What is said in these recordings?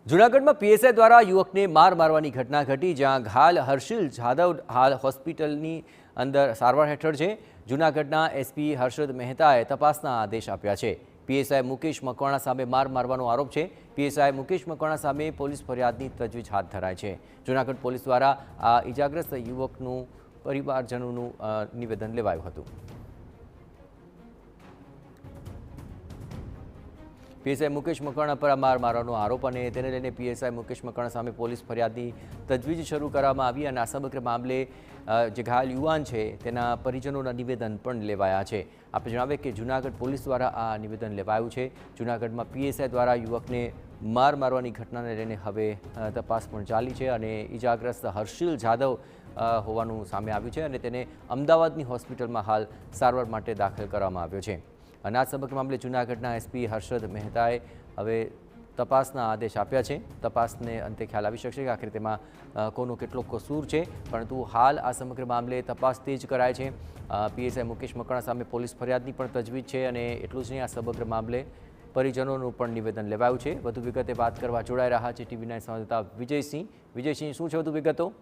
જૂનાગઢમાં પીએસઆઈ દ્વારા યુવકને માર મારવાની ઘટના ઘટી, જ્યાં ઘાયલ હર્ષિલ જાદવ હાલ હોસ્પિટલની અંદર સારવાર હેઠળ છે। જૂનાગઢના એસપી હર્ષદ મહેતાએ તપાસના આદેશ આપ્યા છે। પીએસઆઈ મુકેશ મકવાણા સામે માર મારવાનો આરોપ છે। પીએસઆઈ મુકેશ મકવાણા સામે પોલીસ ફરિયાદની તજવીજ હાથ ધરાઈ છે। જૂનાગઢ પોલીસ દ્વારા આ ઇજાગ્રસ્ત યુવકનું પરિવારજનોનું નિવેદન લેવાયું હતું। पीएसआई मुकेश मकवाणा पर मार मारवानो आरोप अने तेने लईने पीएसआई मुकेश मकवाणा सामे पोलीस फरियादनी तजवीज शरू करवामां आवी अने आ समग्र मामले जे घायल युवान छे तेना परिजनोना निवेदन पण लेवाया छे। आपणे जणावीए के जूनागढ़ पोलीस द्वारा आ निवेदन लेवायुं छे। जूनागढ़मां पीएसआई द्वारा युवकने मार मारवानी घटनाने लईने हवे तपास पण चाली छे अने इजाग्रस्त हर्षिल जादव होवानुं सामे आव्युं छे अने तेने अमदावादनी होस्पिટલમાં हाल सारवार माटे दाखल करवामां आव्यो छे। અને આ સમગ્ર મામલે જૂનાગઢના એસપી હર્ષદ મહેતાએ હવે તપાસના આદેશ આપ્યા છે। તપાસને અંતે ખ્યાલ આવી શકશે કે આખરે તેમાં કોનો કેટલો કસૂર છે, પરંતુ હાલ આ સમગ્ર મામલે તપાસ તેજ કરાય છે। પીએસઆઈ મુકેશ મકવાણા સામે પોલીસ ફરિયાદની પણ તજવીજ છે અને એટલું જ નહીં, આ સમગ્ર મામલે પરિજનોનું પણ નિવેદન લેવાયું છે। વધુ વિગતે વાત કરવા જોડાઈ રહ્યા છે ટીવી9 સંવાદદાતા વિજયસિંહ। વિજયસિંહ, શું છે વધુ વિગતો?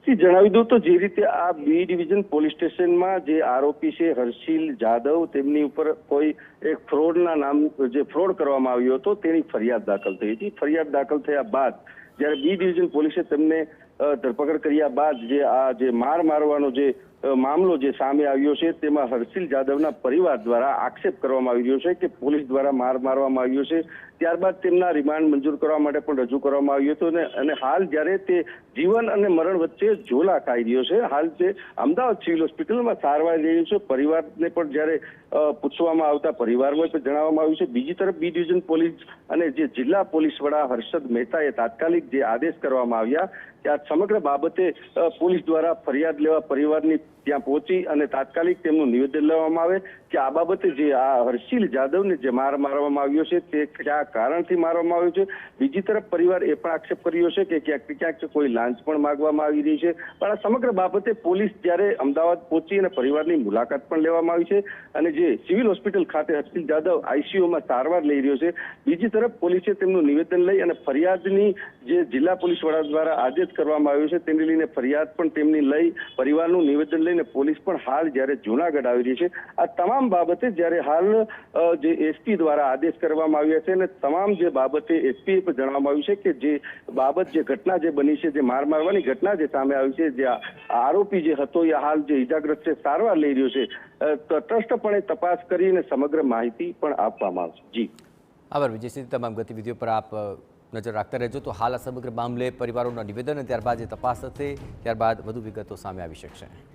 જણાવી દઉં તો જે રીતે આ બી ડિવિઝન પોલીસ સ્ટેશનમાં જે આરોપી છે હર્ષિલ જાદવ, તેમની ઉપર કોઈ એક ફ્રોડના નામ જે ફ્રોડ કરવામાં આવ્યો હતો તેની ફરિયાદ દાખલ થઈ હતી। ફરિયાદ દાખલ થયા બાદ જ્યારે બી ડિવિઝન પોલીસે તેમને ધરપકડ કર્યા બાદ જે માર મારવાનો જે મામલો જે સામે આવ્યો છે તેમાં હર્ષિલ જાદવના પરિવાર દ્વારા આક્ષેપ કરવામાં આવી રહ્યો છે કે પોલીસ દ્વારા માર મારવામાં આવ્યો છે। ત્યારબાદ તેમના રિમાન્ડ મંજૂર કરવા માટે પણ રજૂ કરવામાં આવ્યું હતું અને હાલ જ્યારે તે જીવન અને મરણ વચ્ચે ઝોલા ખાઈ રહ્યો છે, હાલ તે અમદાવાદ સિવિલ હોસ્પિટલમાં સારવાર લઈ રહ્યો છે। પરિવારને પણ જ્યારે પૂછવામાં આવતા પરિવારમાં પણ જણાવવામાં આવ્યું છે। બીજી તરફ બી ડિવિઝન પોલીસ અને જે જિલ્લા પોલીસ વડા હર્ષદ મહેતાએ તાત્કાલિક જે આદેશ કરવામાં આવ્યા કે આ સમગ્ર બાબતે પોલીસ દ્વારા ફરિયાદ લેવા પરિવારની ત્યાં પહોંચી અને તાત્કાલિક તેમનું નિવેદન લેવામાં આવે કે આ બાબતે જે આ હર્ષિલ જાદવને જે માર મારવામાં આવ્યો છે તે કયા કારણથી મારવામાં આવ્યો છે। બીજી તરફ પરિવાર એ પણ આક્ષેપ કર્યો છે કે ક્યાંક કોઈ લાંચ પણ માંગવામાં આવી રહી છે। પણ આ સમગ્ર બાબતે પોલીસ જ્યારે અમદાવાદ પહોંચી અને પરિવારની મુલાકાત પણ લેવામાં આવી છે અને જે સિવિલ હોસ્પિટલ ખાતે હર્ષિલ જાદવ આઈસીયુમાં સારવાર લઈ રહ્યો છે। બીજી તરફ પોલીસે તેમનું નિવેદન લઈ અને ફરિયાદની જે જિલ્લા પોલીસ વડા દ્વારા આદેશ કરવામાં આવ્યો છે તેને લઈને ફરિયાદ પણ તેમની લઈ પરિવારનું નિવેદન લઈને પોલીસ પણ હાલ જ્યારે જૂનાગઢ આવી રહી છે। આ તમામ બાબતે જ્યારે હાલ જે એસપી દ્વારા આદેશ કરવામાં આવ્યા છે અને તમામ જે બાબતે એસપીએ પણ જણાવવામાં આવ્યું છે કે જે બાબત જે ઘટના જે બની છે, જે માર મારવાની ઘટના જે સામે આવી છે, જે આરોપી જે હતો એ હાલ જે ઇજાગ્રસ્ત છે સારવાર લઈ રહ્યો છે, તટસ્થપણે તપાસ કરીને સમગ્ર માહિતી પણ આપવામાં આવશે। જી આભાર વિજયસિંહ, તમામ ગતિવિધિઓ પર આપ નજર રાખતા રહેજો। તો હાલ આ સમગ્ર મામલે પરિવારોના નિવેદન અને ત્યારબાદ જે તપાસ થશે ત્યારબાદ વધુ વિગતો સામે આવી શકશે।